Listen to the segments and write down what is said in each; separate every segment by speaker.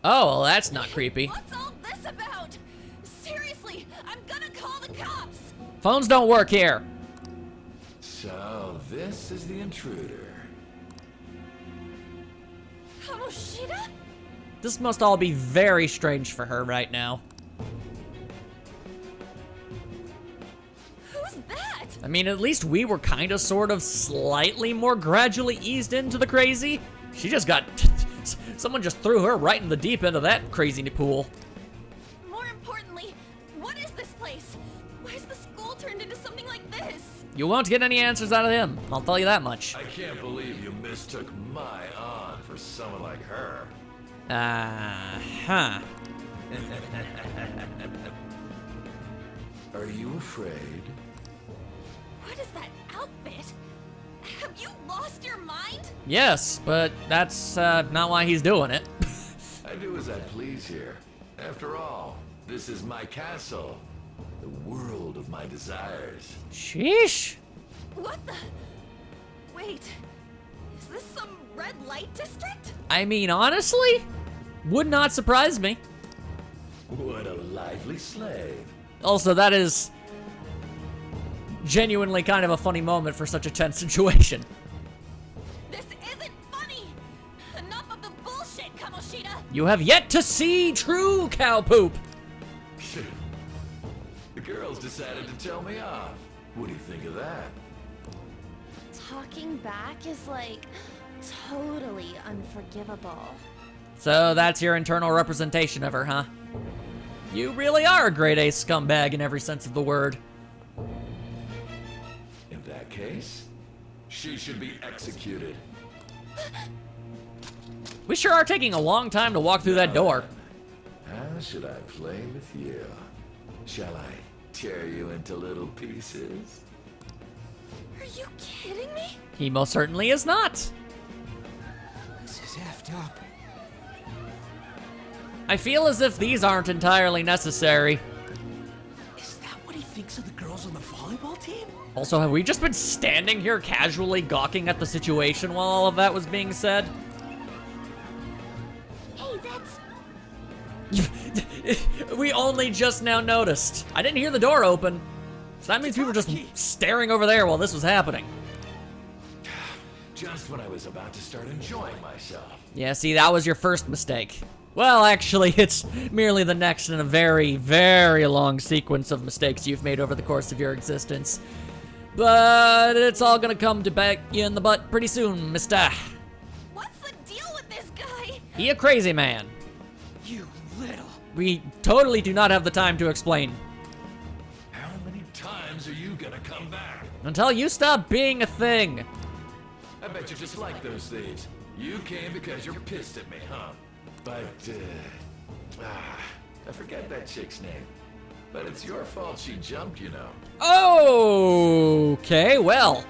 Speaker 1: Oh, well, that's not creepy.
Speaker 2: What's all this about? Seriously, I'm gonna call the cops.
Speaker 1: Phones don't work here.
Speaker 3: So, this is the intruder.
Speaker 2: Kamoshida?
Speaker 1: This must all be very strange for her right now.
Speaker 2: Who's that?
Speaker 1: I mean, at least we were kind of, sort of, slightly more gradually eased into the crazy. She just got... someone just threw her right in the deep end of that crazy pool.
Speaker 2: More importantly, what is this place? Why is the school turned into something like this?
Speaker 1: You won't get any answers out of him. I'll tell you that much.
Speaker 3: I can't believe you mistook my aunt for someone like her.
Speaker 1: Huh.
Speaker 3: Are you afraid?
Speaker 2: What is that outfit? Have you lost your mind?
Speaker 1: Yes, but that's not why he's doing it.
Speaker 3: I do as I please here. After all, this is my castle. The world of my desires.
Speaker 1: Sheesh.
Speaker 2: What the? Wait, is this some red light district?
Speaker 1: I mean, honestly, would not surprise me.
Speaker 3: What a lively slave.
Speaker 1: Also, that is genuinely kind of a funny moment for such a tense situation.
Speaker 2: This isn't funny! Enough of the bullshit, Kamoshida!
Speaker 1: You have yet to see true cow poop.
Speaker 3: The girls decided to tell me off. What do you think of that?
Speaker 4: Talking back is like totally unforgivable.
Speaker 1: So that's your internal representation of her, huh? You really are a grade A scumbag in every sense of the word.
Speaker 3: In that case, she should be executed.
Speaker 1: We sure are taking a long time to walk through that door.
Speaker 3: How should I play with you? Shall I tear you into little pieces?
Speaker 2: Are you kidding me?
Speaker 1: He most certainly is not.
Speaker 5: This is effed up.
Speaker 1: I feel as if these aren't entirely necessary.
Speaker 5: Is that what he thinks of the girls on the volleyball team?
Speaker 1: Also, have we just been standing here casually gawking at the situation while all of that was being said?
Speaker 4: Hey, that's...
Speaker 1: We only just now noticed. I didn't hear the door open. So that means people were just staring over there while this was happening.
Speaker 3: Just when I was about to start enjoying myself.
Speaker 1: Yeah, see, that was your first mistake. Well, actually, it's merely the next in a very, very long sequence of mistakes you've made over the course of your existence. But it's all gonna come to bite you in the butt pretty soon, mister.
Speaker 2: What's the deal with this guy?
Speaker 1: He a crazy man.
Speaker 5: You little...
Speaker 1: We totally do not have the time to explain.
Speaker 3: How many times are you gonna come back?
Speaker 1: Until you stop being a thing.
Speaker 3: I bet you just like those things. You came because you're pissed at me, huh? But, I forget that chick's name. But it's your fault she jumped, you know.
Speaker 1: Okay, well.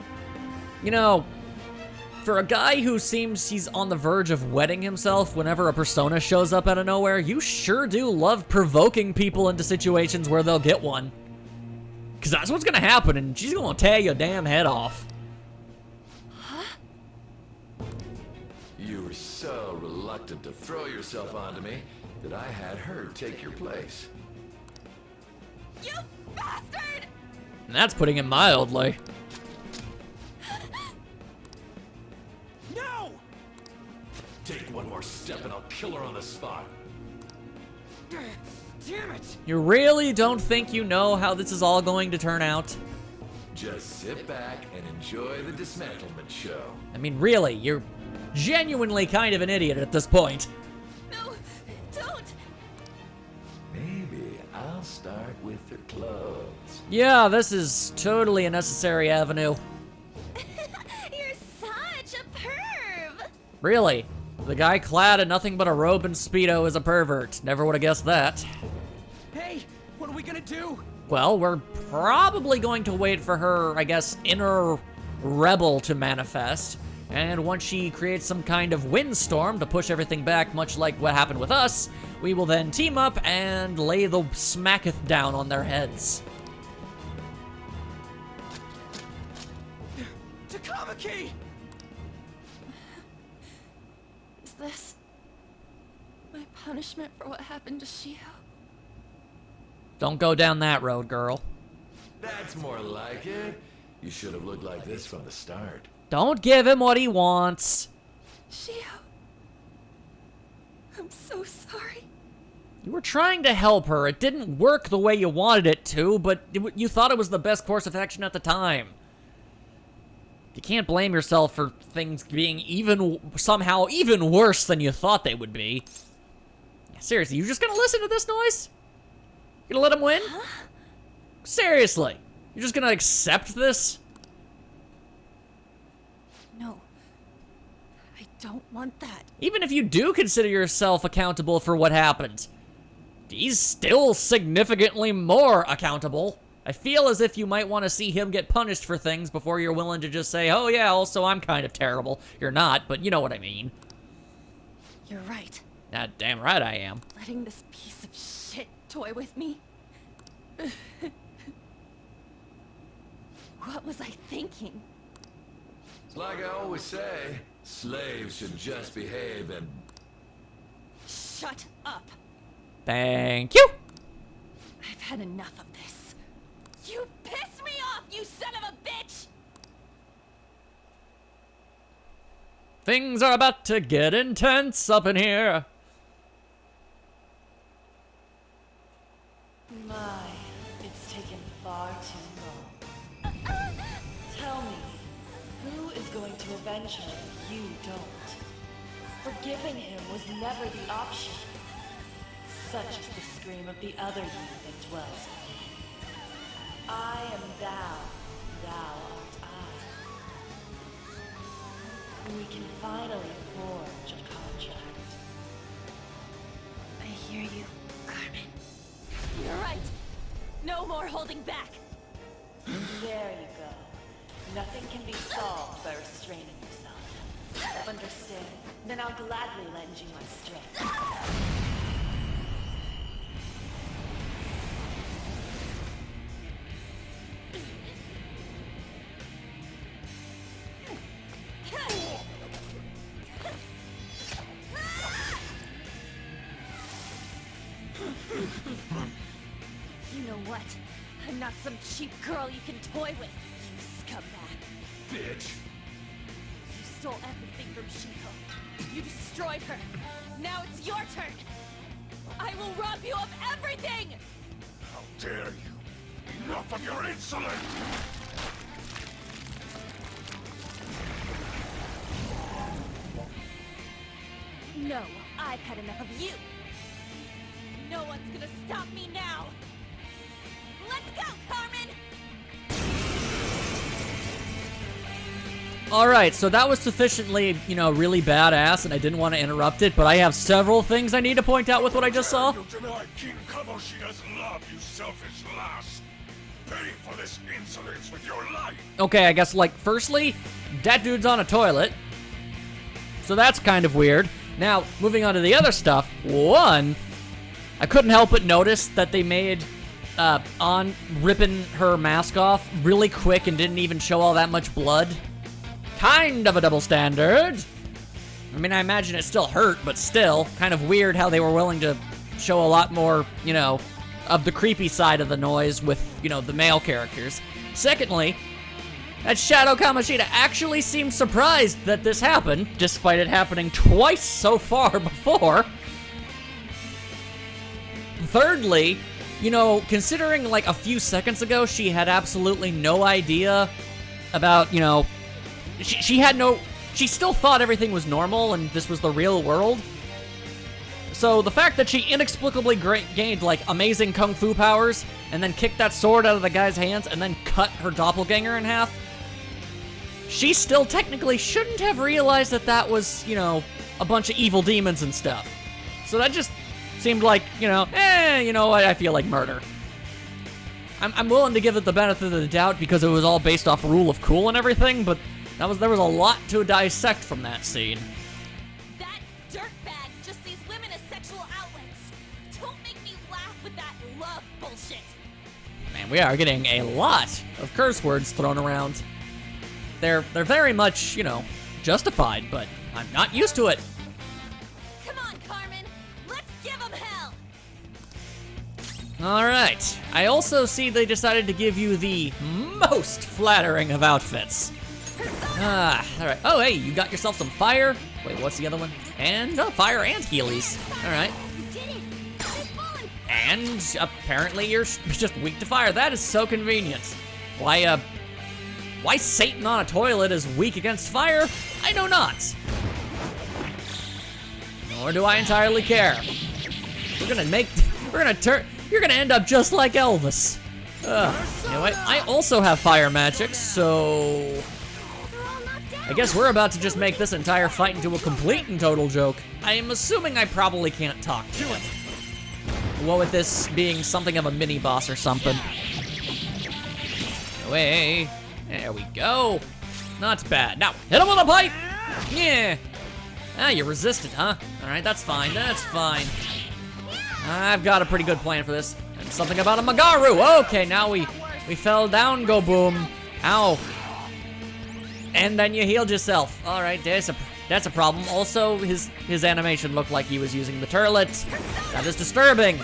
Speaker 1: You know, for a guy who seems he's on the verge of wetting himself whenever a persona shows up out of nowhere, you sure do love provoking people into situations where they'll get one. Because that's what's gonna happen, and she's gonna tear your damn head off.
Speaker 3: You were so reluctant to throw yourself onto me that I had her take your place.
Speaker 2: You bastard!
Speaker 1: And that's putting it mildly.
Speaker 5: No!
Speaker 3: Take one more step and I'll kill her on the spot.
Speaker 5: Damn it!
Speaker 1: You really don't think you know how this is all going to turn out?
Speaker 3: Just sit back and enjoy the dismantlement show.
Speaker 1: I mean, really, you're genuinely kind of an idiot at this point.
Speaker 2: No, don't!
Speaker 3: Maybe I'll start with her clothes.
Speaker 1: Yeah, this is totally a necessary avenue.
Speaker 2: You're such a perv!
Speaker 1: Really. The guy clad in nothing but a robe and Speedo is a pervert. Never would have guessed that.
Speaker 5: Hey, what are we gonna do?
Speaker 1: Well, we're probably going to wait for her, I guess, inner rebel to manifest. And once she creates some kind of windstorm to push everything back, much like what happened with us, we will then team up and lay the smacketh down on their heads.
Speaker 5: Takamaki!
Speaker 2: Is this... My punishment for what happened to Shiho.
Speaker 1: Don't go down that road, girl.
Speaker 3: That's more like it. You should have looked like this from the start.
Speaker 1: Don't give him what he wants.
Speaker 2: Shiho. I'm so sorry.
Speaker 1: You were trying to help her. It didn't work the way you wanted it to, but you thought it was the best course of action at the time. You can't blame yourself for things being somehow even worse than you thought they would be. Seriously, you just gonna listen to this noise? You gonna let him win?
Speaker 2: Huh?
Speaker 1: Seriously, you're just gonna accept this?
Speaker 2: No. I don't want that.
Speaker 1: Even if you do consider yourself accountable for what happened, he's still significantly more accountable. I feel as if you might want to see him get punished for things before you're willing to just say, oh yeah, also I'm kind of terrible. You're not, but you know what I mean.
Speaker 2: You're right.
Speaker 1: Damn right I am.
Speaker 2: Letting this piece of shit toy with me. What was I thinking?
Speaker 3: It's like I always say, slaves should just behave and...
Speaker 2: Shut up.
Speaker 1: Thank you.
Speaker 2: I've had enough of this. You pissed me off, you son of a bitch!
Speaker 1: Things are about to get intense up in here.
Speaker 6: My, it's taken far too long. Tell me, who is going to avenge her if you don't? Forgiving him was never the option. Such is the scream of the other you that dwells in me. I am thou, thou art I. We can finally forge a contract.
Speaker 2: I hear you, Carmen. You're right. No more holding back.
Speaker 6: There you go. Nothing can be solved by restraining yourself. Understand? Then I'll gladly lend you my strength.
Speaker 2: You know what? I'm not some cheap girl you can toy with, you scumbag.
Speaker 3: Bitch!
Speaker 2: You stole everything from Shiho. You destroyed her. Now it's your turn. I will rob you of everything!
Speaker 7: How dare you! Enough of your insolence!
Speaker 2: No, I've had enough of you. No one's gonna stop me now. Let's go, Carmen!
Speaker 1: Alright, so that was sufficiently, really badass, and I didn't want to interrupt it, but I have several things I need to point out with what I just saw.
Speaker 7: You deny King Kamoshida's love, you selfish lass! Pay for this insolence with your life!
Speaker 1: Okay, I guess, firstly, that dude's on a toilet. So that's kind of weird. Now, moving on to the other stuff. One, I couldn't help but notice that they made on ripping her mask off really quick and didn't even show all that much blood. Kind of a double standard. I mean, I imagine it still hurt, but still, kind of weird how they were willing to show a lot more, of the creepy side of the noise with, the male characters. Secondly, that Shadow Kamoshida actually seemed surprised that this happened, despite it happening twice so far before. Thirdly, considering a few seconds ago she had absolutely no idea about, she still thought everything was normal and this was the real world. So the fact that she inexplicably gained amazing kung fu powers and then kicked that sword out of the guy's hands and then cut her doppelganger in half, she still technically shouldn't have realized that that was, a bunch of evil demons and stuff. So that just seemed like, I feel like murder. I'm willing to give it the benefit of the doubt because it was all based off rule of cool and everything, but there was a lot to dissect from that scene.
Speaker 2: That dirtbag just sees women as sexual outlets. Don't make me laugh with that love bullshit.
Speaker 1: Man, we are getting a lot of curse words thrown around. They're very much, justified, but I'm not used to it.
Speaker 2: Come on, Carmen.
Speaker 1: Alright. I also see they decided to give you the most flattering of outfits. Alright. Oh, hey, you got yourself some fire. Wait, what's the other one? And, fire and Heelys. Alright. And apparently you're just weak to fire. That is so convenient. Why Satan on a toilet is weak against fire? I know not. Nor do I entirely care. You're gonna end up just like Elvis. You know what? I also have fire magic, so I guess we're about to just make this entire fight into a complete and total joke. I am assuming I probably can't talk to him. What with this being something of a mini-boss or something. Away. There we go. Not bad. Now, hit him with a pipe! Yeah. Ah, you resisted, huh? Alright, that's fine, that's fine. I've got a pretty good plan for this. And something about a Magaru! Okay, now we fell down, go boom. Ow. And then you healed yourself. Alright, that's a problem. Also, his animation looked like he was using the turlet. That is disturbing.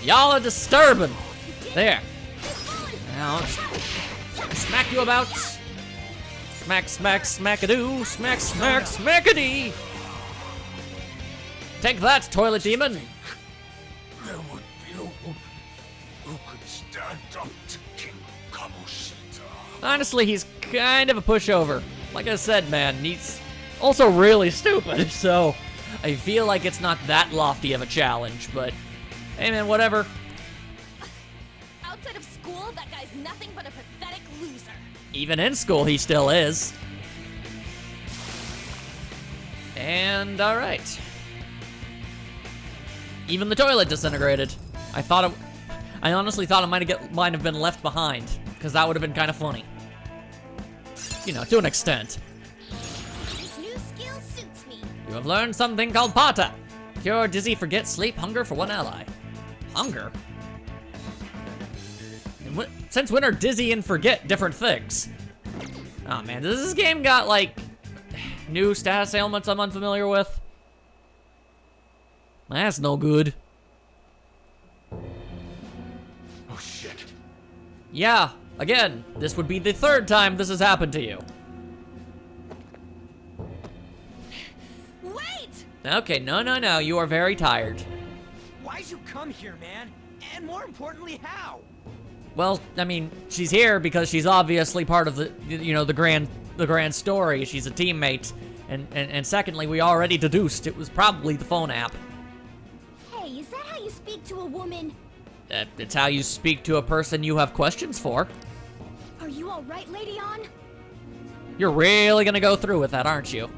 Speaker 1: Y'all are disturbing. There. Now, smack you about. Smack, smack, smack-a-doo. Smack, smack, smack-a-dee. Take that, toilet demon.
Speaker 7: There would be no one who could stand up to King Kamoshida.
Speaker 1: Honestly, he's kind of a pushover. Like I said, man, he's also really stupid, so I feel like it's not that lofty of a challenge, but hey, man, whatever.
Speaker 2: Outside of school, that guy's nothing but a pathetic loser.
Speaker 1: Even in school, he still is. And, alright. Even the toilet disintegrated. I honestly thought it might have been left behind, because that would have been kind of funny. You know, to an extent.
Speaker 4: This new skill suits me.
Speaker 1: You have learned something called Pata. Cure, dizzy, forget, sleep, hunger for one ally. Hunger? And since when are dizzy and forget different things? Oh man, does this game got like new status ailments I'm unfamiliar with? That's no good.
Speaker 3: Oh shit.
Speaker 1: Yeah, again, this would be the third time this has happened to you.
Speaker 2: Wait!
Speaker 1: Okay, no, you are very tired.
Speaker 5: Why'd you come here, man? And more importantly, how?
Speaker 1: Well, I mean, she's here because she's obviously part of the, you know, the grand story. She's a teammate, and secondly, we already deduced it was probably the phone app.
Speaker 4: Hey, is that how you speak to a woman?
Speaker 1: It's how you speak to a person you have questions for.
Speaker 4: Are you alright, Lady On?
Speaker 1: You're really gonna go through with that, aren't you?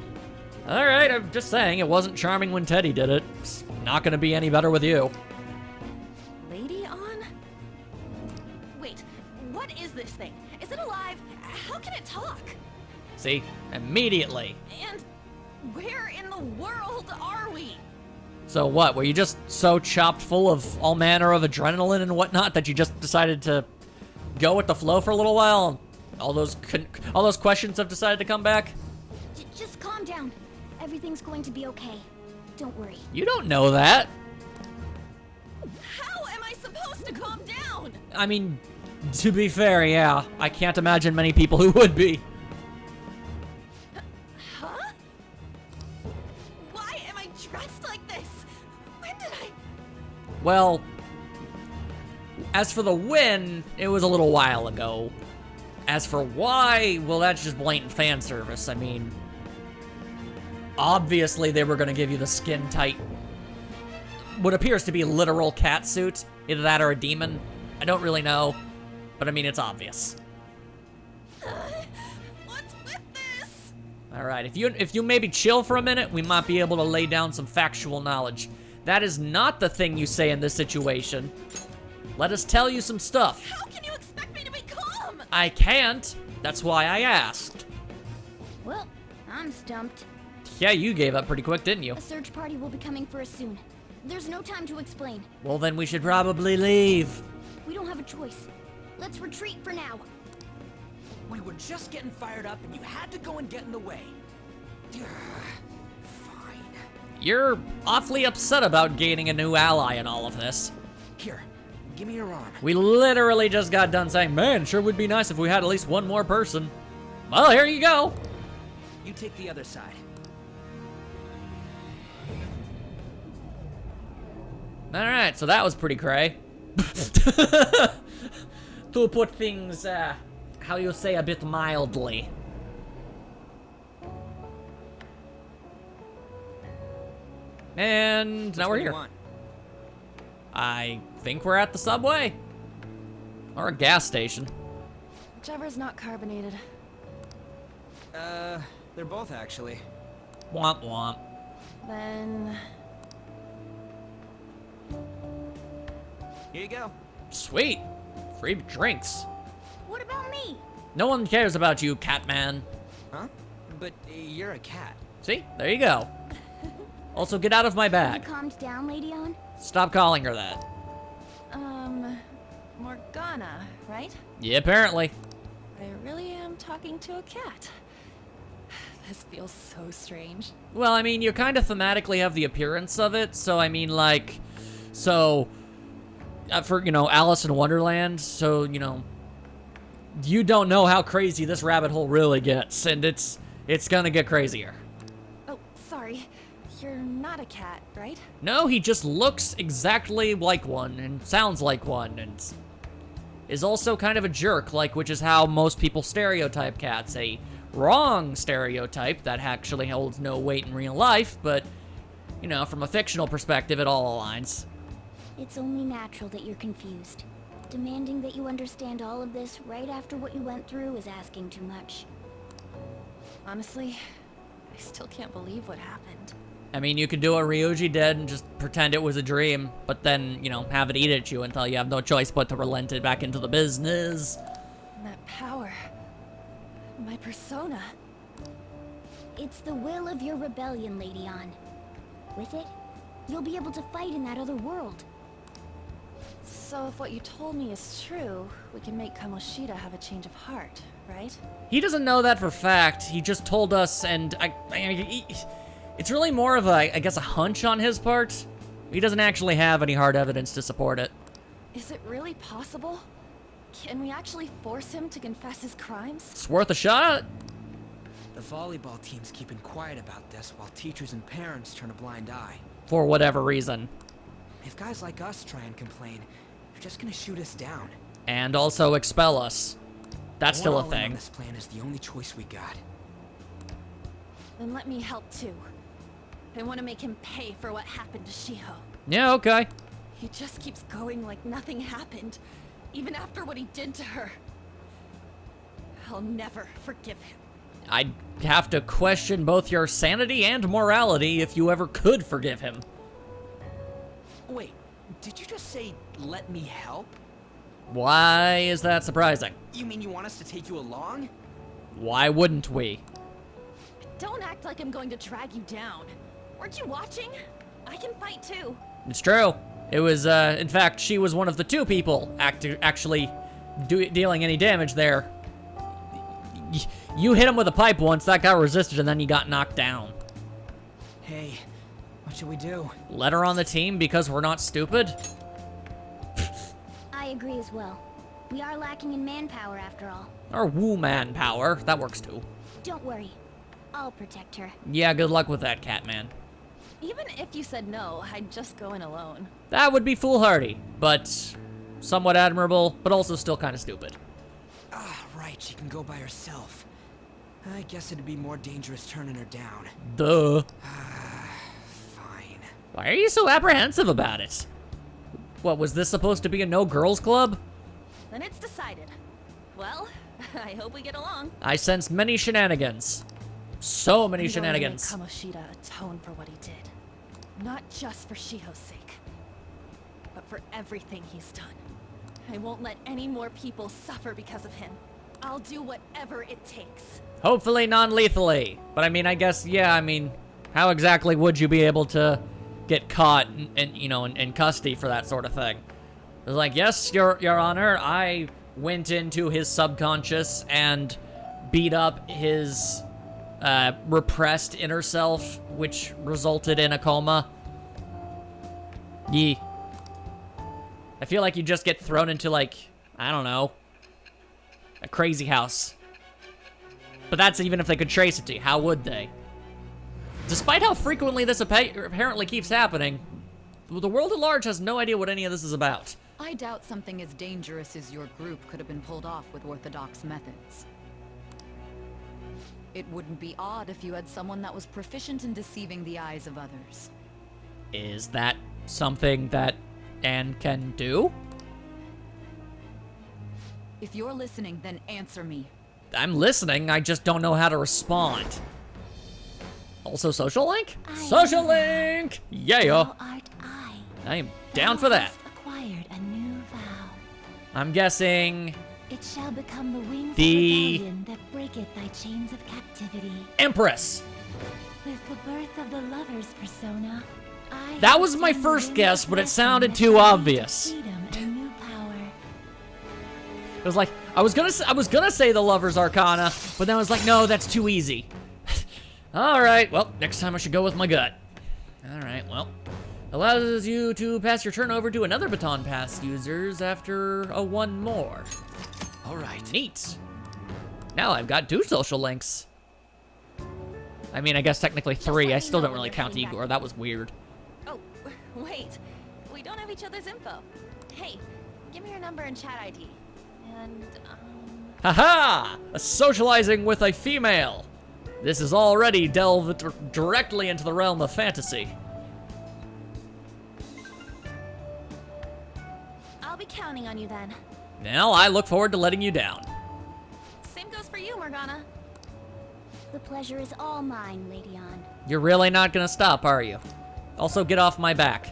Speaker 1: All right, I'm just saying it wasn't charming when Teddy did it. It's not gonna be any better with you.
Speaker 2: Lady On? Wait, what is this thing? Is it alive? How can it talk?
Speaker 1: See, immediately.
Speaker 2: And where in the world are we?
Speaker 1: So what, were you just so chopped full of all manner of adrenaline and whatnot that you just decided to go with the flow for a little while? All those questions have decided to come back?
Speaker 4: Just calm down. Everything's going to be okay. Don't worry.
Speaker 1: You don't know that.
Speaker 2: How am I supposed to calm down?
Speaker 1: I mean, to be fair, yeah. I can't imagine many people who would be.
Speaker 2: Huh? Why am I dressed like this? When did I...
Speaker 1: Well, as for the win, it was a little while ago. As for why, well, that's just blatant fan service. I mean, obviously they were going to give you the skin-tight, what appears to be literal cat suit. Either that or a demon. I don't really know, but I mean, it's obvious.
Speaker 2: What's with this?
Speaker 1: All right, if you maybe chill for a minute, we might be able to lay down some factual knowledge. That is not the thing you say in this situation. Let us tell you some stuff.
Speaker 2: How can you expect me to be calm?
Speaker 1: I can't. That's why I asked.
Speaker 4: Well, I'm stumped.
Speaker 1: Yeah, you gave up pretty quick, didn't you?
Speaker 4: A search party will be coming for us soon. There's no time to explain.
Speaker 1: Well, then we should probably leave.
Speaker 4: We don't have a choice. Let's retreat for now.
Speaker 5: We were just getting fired up and you had to go and get in the way. Fine.
Speaker 1: You're awfully upset about gaining a new ally in all of this.
Speaker 5: Here, give me your arm.
Speaker 1: We literally just got done saying, man, sure would be nice if we had at least one more person. Well, here you go.
Speaker 5: You take the other side.
Speaker 1: Alright, so that was pretty cray. To put things, how you say, a bit mildly. And now we're
Speaker 5: What do you
Speaker 1: here.
Speaker 5: want?
Speaker 1: I think we're at the subway. Or a gas station.
Speaker 2: Whichever's not carbonated.
Speaker 5: They're both actually.
Speaker 1: Womp womp.
Speaker 2: Then...
Speaker 5: Here you go.
Speaker 1: Sweet. Free drinks.
Speaker 4: What about me?
Speaker 1: No one cares about you, Catman.
Speaker 5: Huh? But you're a cat.
Speaker 1: See? There you go. Also, get out of my
Speaker 4: You
Speaker 1: bag.
Speaker 4: calmed down, Lady On?
Speaker 1: Stop calling her that.
Speaker 2: Morgana, right?
Speaker 1: Yeah, apparently.
Speaker 2: I really am talking to a cat. This feels so strange.
Speaker 1: Well, I mean, you kind of thematically have the appearance of it, so I mean, like, so, for, you know, Alice in Wonderland, so, you know, you don't know how crazy this rabbit hole really gets, and it's gonna get crazier.
Speaker 2: Oh, sorry. You're not a cat, right?
Speaker 1: No, he just looks exactly like one, and sounds like one, and is also kind of a jerk, like, which is how most people stereotype cats. A wrong stereotype that actually holds no weight in real life, but, you know, from a fictional perspective, it all aligns.
Speaker 4: It's only natural that you're confused. Demanding that you understand all of this right after what you went through is asking too much.
Speaker 2: Honestly, I still can't believe what happened.
Speaker 1: I mean, you could do a Ryuji dead and just pretend it was a dream, but then, you know, have it eat at you until you have no choice but to relent it back into the business.
Speaker 2: And that power... my persona...
Speaker 4: It's the will of your rebellion, Lady On. With it, you'll be able to fight in that other world.
Speaker 2: So if what you told me is true, we can make Kamoshida have a change of heart, right?
Speaker 1: He doesn't know that for fact. He just told us, and it's really more of a, I guess, a hunch on his part. He doesn't actually have any hard evidence to support it.
Speaker 2: Is it really possible? Can we actually force him to confess his crimes?
Speaker 1: It's worth a shot.
Speaker 5: The volleyball team's keeping quiet about this while teachers and parents turn a blind eye.
Speaker 1: For whatever reason.
Speaker 5: If guys like us try and complain, they're just gonna shoot us down.
Speaker 1: And also expel us. That's still a
Speaker 5: Going all in on
Speaker 1: thing.
Speaker 5: This plan is the only choice we got.
Speaker 2: Then let me help too. I want to make him pay for what happened to Shiho.
Speaker 1: Yeah, okay.
Speaker 2: He just keeps going like nothing happened, even after what he did to her. I'll never forgive him.
Speaker 1: I'd have to question both your sanity and morality if you ever could forgive him.
Speaker 5: Wait, did you just say, let me help?
Speaker 1: Why is that surprising?
Speaker 5: You mean you want us to take you along?
Speaker 1: Why wouldn't we?
Speaker 2: Don't act like I'm going to drag you down. Weren't you watching? I can fight too.
Speaker 1: It's true. It was, in fact, she was one of the two people actually dealing any damage there. You hit him with a pipe once, that got resisted, and then you got knocked down.
Speaker 5: Hey, what should we do?
Speaker 1: Let her on the team because we're not stupid?
Speaker 4: I agree as well. We are lacking in manpower after all.
Speaker 1: Or woo man power, that works too.
Speaker 4: Don't worry. I'll protect her.
Speaker 1: Yeah, good luck with that, Catman.
Speaker 2: Even if you said no, I'd just go in alone.
Speaker 1: That would be foolhardy, but somewhat admirable, but also still kind of stupid.
Speaker 5: Ah, right, she can go by herself. I guess it'd be more dangerous turning her down.
Speaker 1: Duh.
Speaker 5: Fine.
Speaker 1: Why are you so apprehensive about it? What, was this supposed to be a no-girls club?
Speaker 2: Then it's decided. Well, I hope we get along.
Speaker 1: I sense many shenanigans. So many
Speaker 2: I'm going to
Speaker 1: shenanigans.
Speaker 2: make Kamoshida atone for what he did. Not just for Shiho's sake, but for everything he's done. I won't let any more people suffer because of him. I'll do whatever it takes.
Speaker 1: Hopefully non-lethally. But I mean, I guess, yeah, I mean, how exactly would you be able to get caught and you know, in custody for that sort of thing? It was like, yes, Your Honor, I went into his subconscious and beat up his repressed inner self, which resulted in a coma. Yee. I feel like you just get thrown into, like, I don't know, a crazy house. But that's even if they could trace it to you. How would they? Despite how frequently this apparently keeps happening, the world at large has no idea what any of this is about.
Speaker 8: I doubt something as dangerous as your group could have been pulled off with orthodox methods. It wouldn't be odd if you had someone that was proficient in deceiving the eyes of others.
Speaker 1: Is that something that Anne can do?
Speaker 8: If you're listening, then answer me.
Speaker 1: I'm listening, I just don't know how to respond. Also, social link?
Speaker 4: I
Speaker 1: Social
Speaker 4: am.
Speaker 1: link! Yeah!
Speaker 4: Thou art I.
Speaker 1: I am down
Speaker 4: Thou
Speaker 1: for that.
Speaker 4: hast acquired a new vow.
Speaker 1: I'm guessing
Speaker 4: It shall become the wings
Speaker 1: The-
Speaker 4: of rebellion that breaketh thy chains of captivity.
Speaker 1: Empress.
Speaker 4: With the birth of the lover's persona, I
Speaker 1: That
Speaker 4: have
Speaker 1: was my
Speaker 4: obtained the
Speaker 1: first
Speaker 4: wings
Speaker 1: guess,
Speaker 4: of
Speaker 1: but it
Speaker 4: blessing
Speaker 1: sounded
Speaker 4: that
Speaker 1: too
Speaker 4: grant
Speaker 1: obvious.
Speaker 4: freedom and new power.
Speaker 1: It was like, I was gonna say the Lover's Arcana, but then I was like, no, that's too easy. Alright, well, next time I should go with my gut. Alright, well. Allows you to pass your turn over to another Baton Pass users after a one more.
Speaker 5: Alright.
Speaker 1: Neat. Now I've got 2 social links. I mean, I guess technically 3. I still don't really count Igor. That was weird.
Speaker 2: Oh, wait. We don't have each other's info. Hey, give me your number and chat ID. And,
Speaker 1: Haha! A socializing with a female. This is already delved directly into the realm of fantasy.
Speaker 2: I'll be counting on you then.
Speaker 1: Now I look forward to letting you down.
Speaker 2: Same goes for you, Morgana.
Speaker 4: The pleasure is all mine, Lady Anne.
Speaker 1: You're really not gonna stop, are you? Also, get off my back.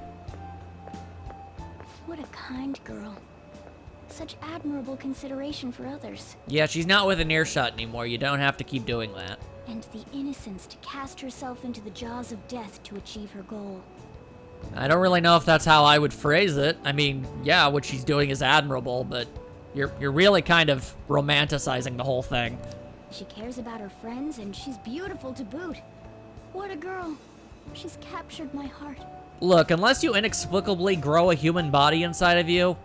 Speaker 4: What a kind girl. Such admirable consideration for others.
Speaker 1: Yeah, she's not within earshot anymore. You don't have to keep doing that.
Speaker 4: And the innocence to cast herself into the jaws of death to achieve her goal.
Speaker 1: I don't really know if that's how I would phrase it. I mean, yeah, what she's doing is admirable, but you're really kind of romanticizing the whole thing.
Speaker 4: She cares about her friends, and she's beautiful to boot. What a girl. She's captured my heart.
Speaker 1: Look, unless you inexplicably grow a human body inside of you,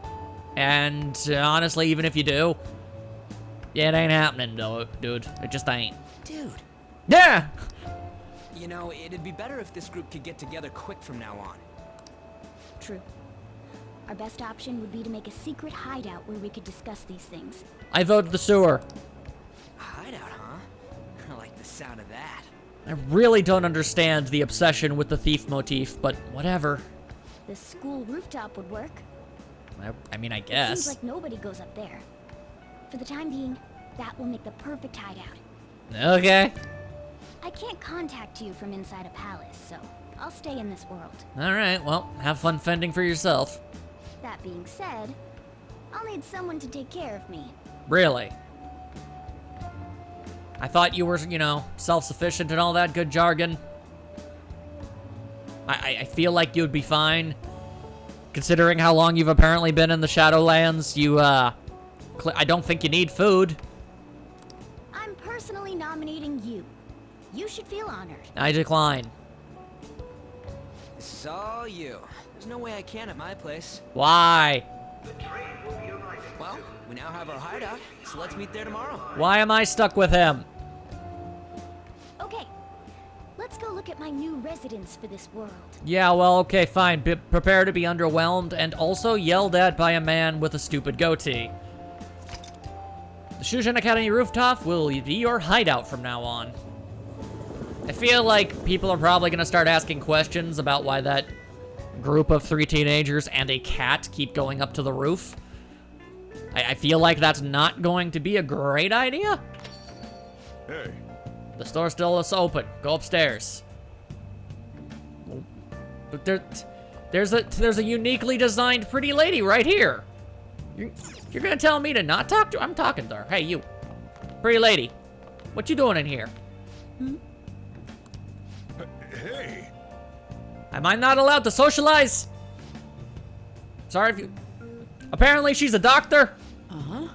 Speaker 1: and honestly, even if you do, it ain't happening, though, dude. It just ain't.
Speaker 5: Dude,
Speaker 1: Yeah!
Speaker 5: you know, it'd be better if this group could get together quick from now on.
Speaker 4: True. Our best option would be to make a secret hideout where we could discuss these things.
Speaker 1: I vote the sewer.
Speaker 5: Hideout, huh? I like the sound of that.
Speaker 1: I really don't understand the obsession with the thief motif, but whatever.
Speaker 4: The school rooftop would work.
Speaker 1: I mean, I
Speaker 4: It seems
Speaker 1: guess.
Speaker 4: like nobody goes up there. For the time being, that will make the perfect hideout.
Speaker 1: Okay.
Speaker 4: I can't contact you from inside a palace, so I'll stay in this world.
Speaker 1: Alright, well, have fun fending for yourself.
Speaker 4: That being said, I'll need someone to take care of me.
Speaker 1: Really. I thought you were, you know, self-sufficient and all that good jargon. I feel like you'd be fine. Considering how long you've apparently been in the Shadowlands, I don't think you need food.
Speaker 4: I'm personally nominating you. You should feel honored.
Speaker 1: I decline.
Speaker 5: This is all you. There's no way I can at my place.
Speaker 1: Why?
Speaker 5: Well, we now have our hideout, so let's meet there tomorrow.
Speaker 1: Why am I stuck with him?
Speaker 4: Okay, let's go look at my new residence for this world.
Speaker 1: Yeah, well, okay, fine. Prepare to be underwhelmed and also yelled at by a man with a stupid goatee. The Shujin Academy rooftop will be your hideout from now on. I feel like people are probably going to start asking questions about why that group of 3 teenagers and a cat keep going up to the roof. I feel like that's not going to be a great idea.
Speaker 7: Hey,
Speaker 1: The store still is open. Go upstairs. But there's a uniquely designed pretty lady right here. You're gonna tell me to not talk to her? I'm talking to her. Hey, you. Pretty lady. What you doing in here?
Speaker 7: hey.
Speaker 1: Am I not allowed to socialize? Sorry if you... Apparently she's a doctor.
Speaker 8: Uh-huh.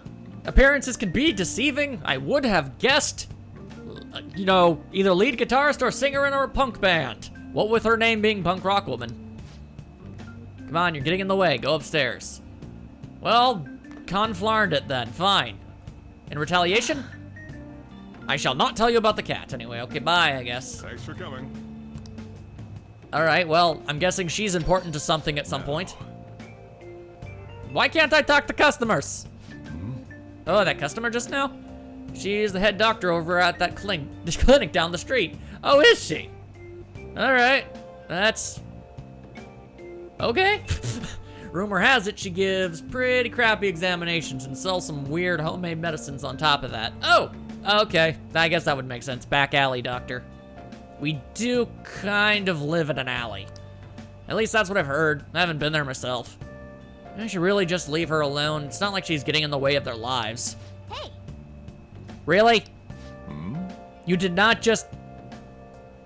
Speaker 1: Appearances can be deceiving. I would have guessed, you know, either lead guitarist or singer in a punk band. What with her name being Punk Rock Woman. Come on, you're getting in the way. Go upstairs. Well, conflarned it then. Fine. In retaliation, I shall not tell you about the cat anyway. Okay, bye, I guess.
Speaker 7: Thanks for coming.
Speaker 1: Alright, well, I'm guessing she's important to something at some point. Why can't I talk to customers? Oh, that customer just now? She's the head doctor over at that clinic down the street. Oh, is she? Alright, that's... okay. Rumor has it she gives pretty crappy examinations and sells some weird homemade medicines on top of that. Oh, okay. I guess that would make sense. Back alley doctor. We do kind of live in an alley. At least that's what I've heard. I haven't been there myself. I should really just leave her alone. It's not like she's getting in the way of their lives.
Speaker 4: Hey!
Speaker 1: Really? You did not just...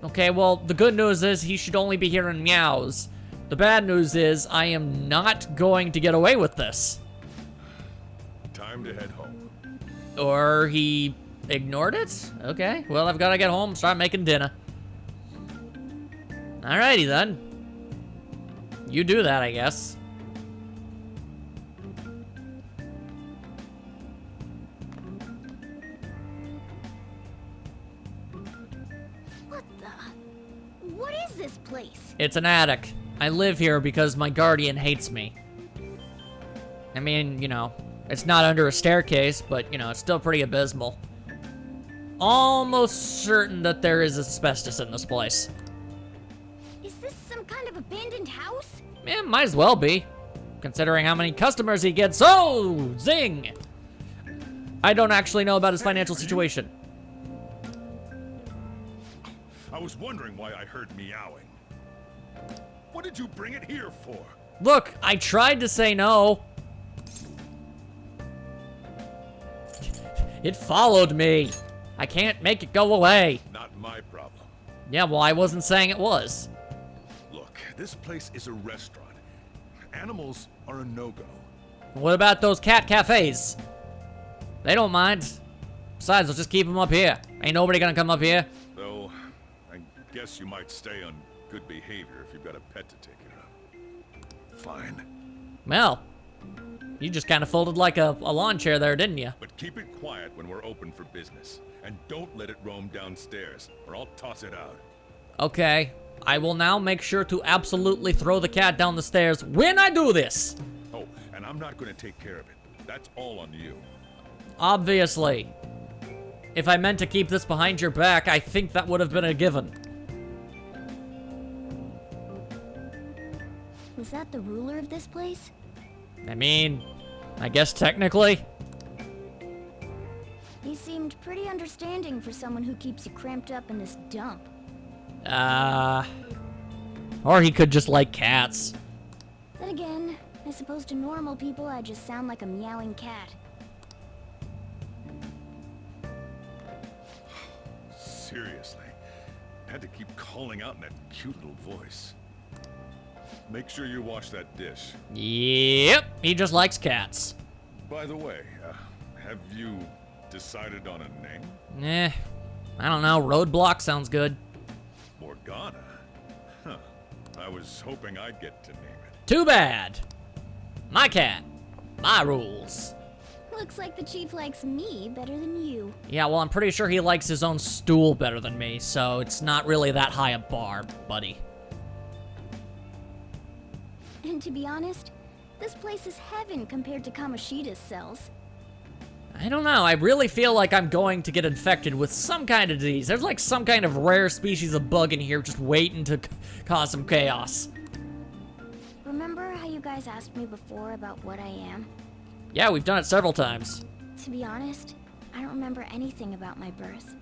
Speaker 1: Okay, well, the good news is he should only be hearing meows. The bad news is I am not going to get away with this.
Speaker 7: Time to head home.
Speaker 1: Or he ignored it? Okay, well, I've got to get home and start making dinner. Alrighty then. You do that, I guess.
Speaker 4: What the? What is this place?
Speaker 1: It's an attic. I live here because my guardian hates me. I mean, you know, it's not under a staircase, but, you know, it's still pretty abysmal. Almost certain that there is asbestos in this place.
Speaker 4: Is this some kind of abandoned house?
Speaker 1: Yeah, might as well be, considering how many customers he gets. Oh, zing! I don't actually know about his financial situation.
Speaker 7: I was wondering why I heard meowing. What did you bring it here for?
Speaker 1: Look, I tried to say no. It followed me. I can't make it go away.
Speaker 7: Not my problem.
Speaker 1: Yeah, well, I wasn't saying it was.
Speaker 7: Look, this place is a restaurant. Animals are a no-go.
Speaker 1: What about those cat cafes? They don't mind. Besides, let's just keep them up here. Ain't nobody gonna come up here.
Speaker 7: Though, I guess you might stay on good behavior if you've got a pet to take care of. Fine.
Speaker 1: Well, you just kind of folded like a lawn chair there, didn't you?
Speaker 7: But keep it quiet when we're open for business. And don't let it roam downstairs, or I'll toss it out.
Speaker 1: Okay, I will now make sure to absolutely throw the cat down the stairs when I do this.
Speaker 7: Oh, and I'm not going to take care of it. That's all on you.
Speaker 1: Obviously. If I meant to keep this behind your back, I think that would have been a given.
Speaker 4: Was that the ruler of this place?
Speaker 1: I mean, I guess technically.
Speaker 4: He seemed pretty understanding for someone who keeps you cramped up in this dump.
Speaker 1: Or he could just like cats.
Speaker 4: Then again, I suppose to normal people I just sound like a meowing cat.
Speaker 7: Seriously. Had to keep calling out in that cute little voice. Make sure you wash that dish.
Speaker 1: Yep, he just likes cats.
Speaker 7: By the way, have you decided on a name?
Speaker 1: Eh, I don't know, Roadblock sounds good.
Speaker 7: Morgana? Huh. I was hoping I'd get to name it.
Speaker 1: Too bad. My cat, my rules.
Speaker 4: Looks like the chief likes me better than you.
Speaker 1: Yeah, well, I'm pretty sure he likes his own stool better than me, so it's not really that high a bar, buddy.
Speaker 4: And to be honest, this place is heaven compared to Kamoshida's cells.
Speaker 1: I don't know, I really feel like I'm going to get infected with some kind of disease. There's like some kind of rare species of bug in here just waiting to cause some chaos.
Speaker 4: Remember how you guys asked me before about what I am?
Speaker 1: Yeah, we've done it several times.
Speaker 4: To be honest, I don't remember anything about my birth.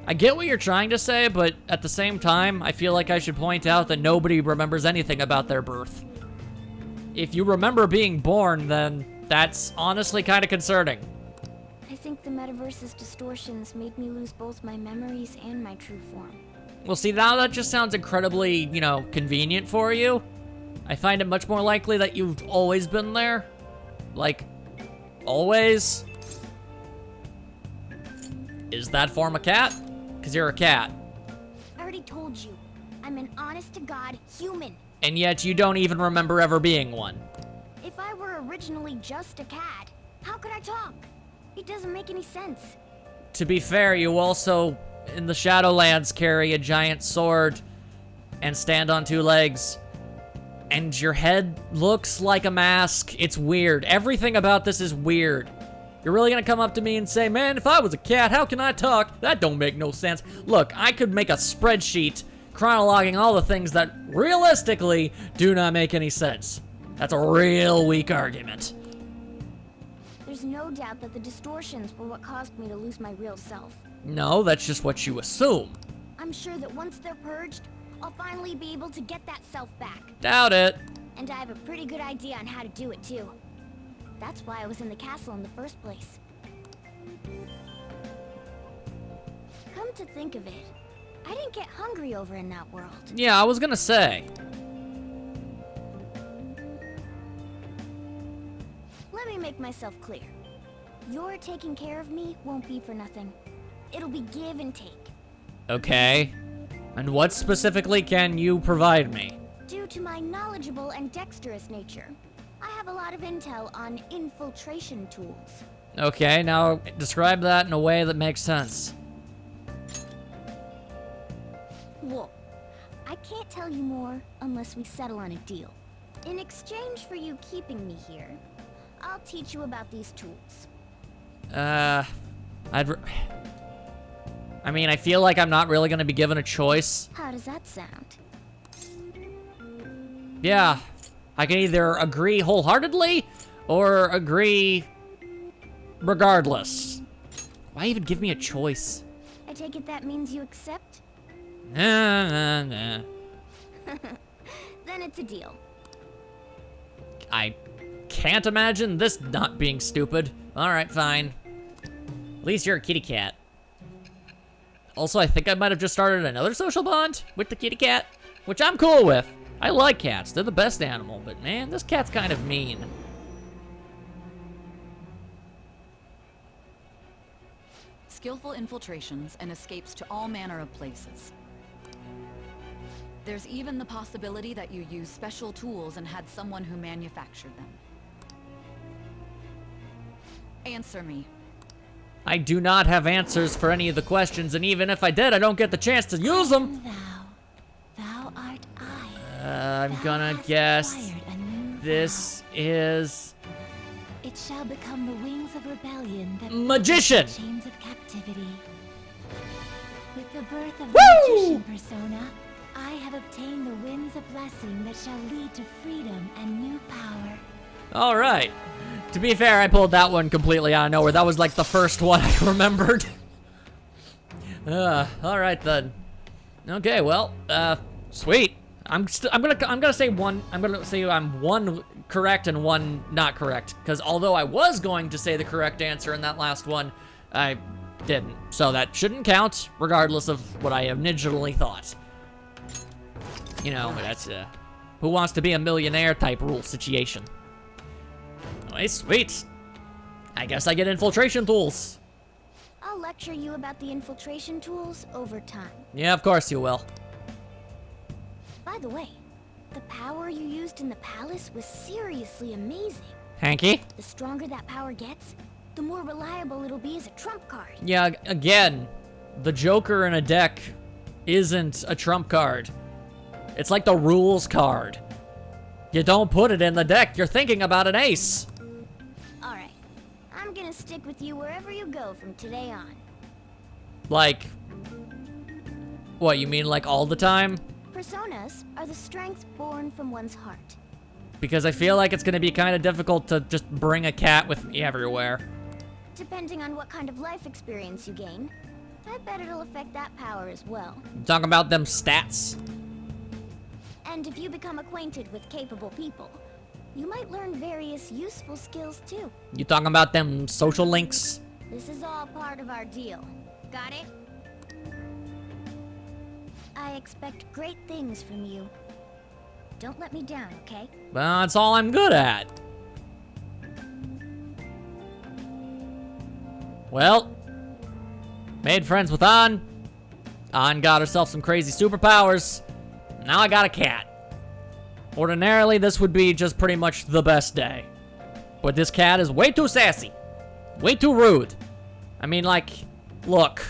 Speaker 1: I get what you're trying to say, but at the same time, I feel like I should point out that nobody remembers anything about their birth. If you remember being born, then that's honestly kind of concerning.
Speaker 4: I think the metaverse's distortions made me lose both my memories and my true form.
Speaker 1: Well, see, now that just sounds incredibly, you know, convenient for you. I find it much more likely that you've always been there. Like, always. Is that form a cat? Because you're a cat.
Speaker 4: I already told you, I'm an honest-to-God human.
Speaker 1: And yet you don't even remember ever being one.
Speaker 4: If I were originally just a cat, how could I talk? It doesn't make any sense.
Speaker 1: To be fair, you also, in the Shadowlands, carry a giant sword and stand on 2 legs. And your head looks like a mask. It's weird. Everything about this is weird. You're really gonna come up to me and say, man, if I was a cat, how can I talk? That don't make no sense. Look, I could make a spreadsheet chronologing all the things that realistically do not make any sense. That's a real weak argument.
Speaker 4: There's no doubt that the distortions were what caused me to lose my real self.
Speaker 1: No, that's just what you assume.
Speaker 4: I'm sure that once they're purged, I'll finally be able to get that self back.
Speaker 1: Doubt it.
Speaker 4: And I have a pretty good idea on how to do it too. That's why I was in the castle in the first place. Come to think of it, I didn't get hungry over in that world.
Speaker 1: Yeah, I was gonna say.
Speaker 4: Let me make myself clear. Your taking care of me won't be for nothing. It'll be give and take.
Speaker 1: Okay. And what specifically can you provide me?
Speaker 4: Due to my knowledgeable and dexterous nature, I have a lot of intel on infiltration tools.
Speaker 1: Okay, now describe that in a way that makes sense.
Speaker 4: Well, I can't tell you more unless we settle on a deal. In exchange for you keeping me here, I'll teach you about these tools.
Speaker 1: I mean, I feel like I'm not really gonna be given a choice.
Speaker 4: How does that sound?
Speaker 1: Yeah, I can either agree wholeheartedly or agree regardless. Why even give me a choice?
Speaker 4: I take it that means you accept?
Speaker 1: Nah.
Speaker 4: Then it's a deal.
Speaker 1: I can't imagine this not being stupid. Alright, fine. At least you're a kitty cat. Also, I think I might have just started another social bond with the kitty cat, which I'm cool with. I like cats, they're the best animal, but man, this cat's kind of mean.
Speaker 8: Skillful infiltrations and escapes to all manner of places. There's even the possibility that you used special tools and had someone who manufactured them. Answer me.
Speaker 1: I do not have answers for any of the questions, and even if I did, I don't get the chance to use them.
Speaker 4: Thou art I.
Speaker 1: I'm gonna guess this is
Speaker 4: It shall become the wings of rebellion that
Speaker 1: magician.
Speaker 4: chains of captivity. With the birth of
Speaker 1: Woo!
Speaker 4: the magician persona, I have obtained the winds of blessing that shall lead to freedom and new power.
Speaker 1: All right. To be fair, I pulled that one completely out of nowhere. That was like the first one I remembered. All right then. Okay, well, sweet. I'm gonna say I'm one correct and one not correct, because although I was going to say the correct answer in that last one, I didn't. So that shouldn't count, regardless of what I originally thought. You know, that's who wants to be a millionaire type rule situation. Anyway, sweet. I guess I get infiltration tools.
Speaker 4: I'll lecture you about the infiltration tools over time.
Speaker 1: Yeah, of course you will.
Speaker 4: By the way, the power you used in the palace was seriously amazing.
Speaker 1: Hanky?
Speaker 4: The stronger that power gets, the more reliable it'll be as a trump card.
Speaker 1: Yeah, again, the Joker in a deck isn't a trump card. It's like the rules card. You don't put it in the deck, you're thinking about an ace.
Speaker 4: Alright, I'm gonna stick with you wherever you go from today on.
Speaker 1: Like, what, you mean like all the time?
Speaker 4: Personas are the strengths born from one's heart.
Speaker 1: Because I feel like it's gonna be kind of difficult to just bring a cat with me everywhere.
Speaker 4: Depending on what kind of life experience you gain, I bet it'll affect that power as well.
Speaker 1: I'm talking about them stats.
Speaker 4: And if you become acquainted with capable people, you might learn various useful skills too.
Speaker 1: You talking about them social links?
Speaker 4: This is all part of our deal. Got it? I expect great things from you. Don't let me down, okay?
Speaker 1: Well, that's all I'm good at. Well, made friends with An. An got herself some crazy superpowers. Now I got a cat. Ordinarily, this would be just pretty much the best day. But this cat is way too sassy. Way too rude. I mean, like, look.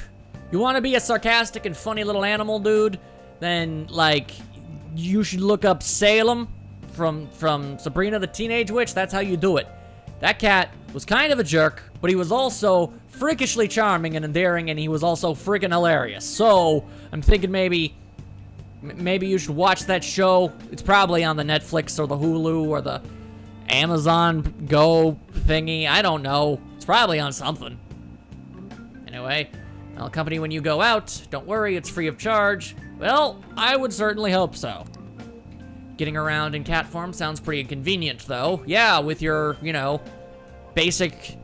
Speaker 1: You want to be a sarcastic and funny little animal, dude? Then, like, you should look up Salem from Sabrina the Teenage Witch. That's how you do it. That cat was kind of a jerk, but he was also freakishly charming and endearing, and he was also freaking hilarious. So, I'm thinking maybe you should watch that show. It's probably on the Netflix or the Hulu or the Amazon Go thingy. I don't know. It's probably on something. Anyway, I'll accompany when you go out. Don't worry, it's free of charge. Well, I would certainly hope so. Getting around in cat form sounds pretty inconvenient, though. Yeah, with your, you know, basic...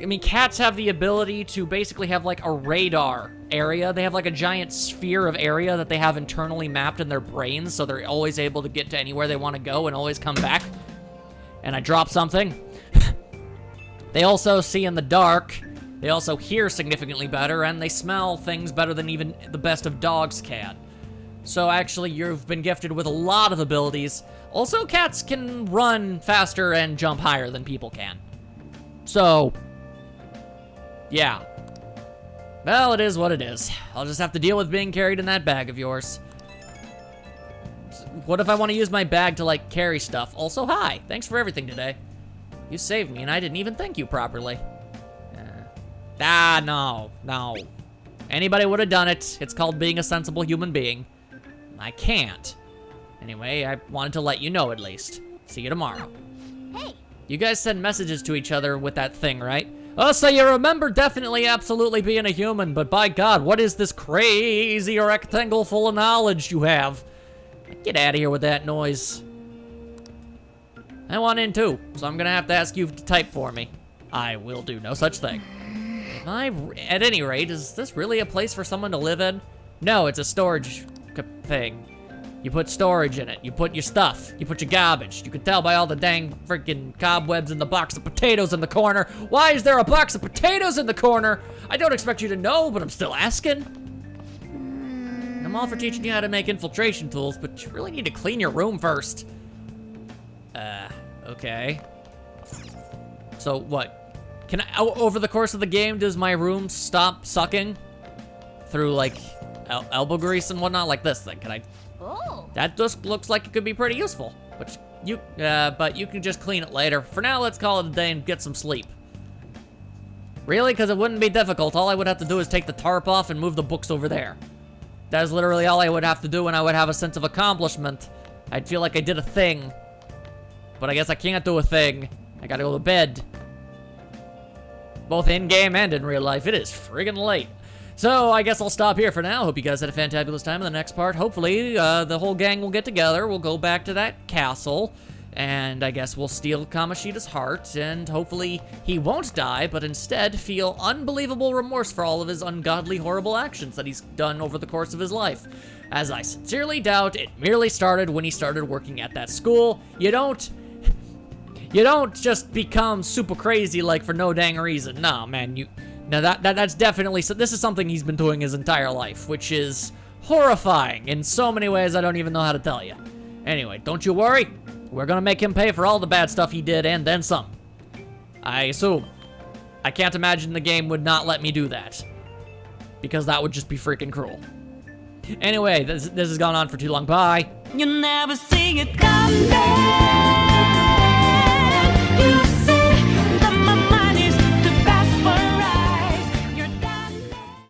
Speaker 1: I mean, cats have the ability to basically have, like, a radar area. They have, like, a giant sphere of area that they have internally mapped in their brains, so they're always able to get to anywhere they want to go and always come back. And I dropped something. They also see in the dark. They also hear significantly better, and they smell things better than even the best of dogs can. So actually, you've been gifted with a lot of abilities. Also, cats can run faster and jump higher than people can. So, yeah. Well, it is what it is. I'll just have to deal with being carried in that bag of yours. What if I want to use my bag to, like, carry stuff? Also, hi. Thanks for everything today. You saved me, and I didn't even thank you properly. No. Anybody would have done it. It's called being a sensible human being. I can't. Anyway, I wanted to let you know at least. See you tomorrow.
Speaker 4: Hey!
Speaker 1: You guys send messages to each other with that thing, right? Oh, so you remember definitely absolutely being a human, but by God, what is this crazy rectangle full of knowledge you have? Get out of here with that noise. I want in too, so I'm gonna have to ask you to type for me. I will do no such thing. At any rate, is this really a place for someone to live in? No, it's a storage thing. You put storage in it. You put your stuff. You put your garbage. You can tell by all the dang freaking cobwebs in the box of potatoes in the corner. Why is there a box of potatoes in the corner? I don't expect you to know, but I'm still asking. I'm all for teaching you how to make infiltration tools, but you really need to clean your room first. Okay. So what? Can I, over the course of the game, does my room stop sucking? Through, like, elbow grease and whatnot? Like this thing, can I?
Speaker 4: Oh!
Speaker 1: That just looks like it could be pretty useful. But you can just clean it later. For now, let's call it a day and get some sleep. Really? Because it wouldn't be difficult. All I would have to do is take the tarp off and move the books over there. That is literally all I would have to do, and I would have a sense of accomplishment. I'd feel like I did a thing. But I guess I can't do a thing. I gotta go to bed. Both in-game and in real life. It is friggin' late. So, I guess I'll stop here for now. Hope you guys had a fantabulous time in the next part. Hopefully, the whole gang will get together. We'll go back to that castle. And I guess we'll steal Kamoshida's heart. And hopefully, he won't die, but instead feel unbelievable remorse for all of his ungodly, horrible actions that he's done over the course of his life. As I sincerely doubt it merely started when he started working at that school. You don't just become super crazy like for no dang reason. Nah, man, that's definitely, so this is something he's been doing his entire life, which is horrifying in so many ways I don't even know how to tell you. Anyway, don't you worry. We're gonna make him pay for all the bad stuff he did and then some. I assume. I can't imagine the game would not let me do that. Because that would just be freaking cruel. Anyway, this has gone on for too long. Bye.
Speaker 9: You never see it coming.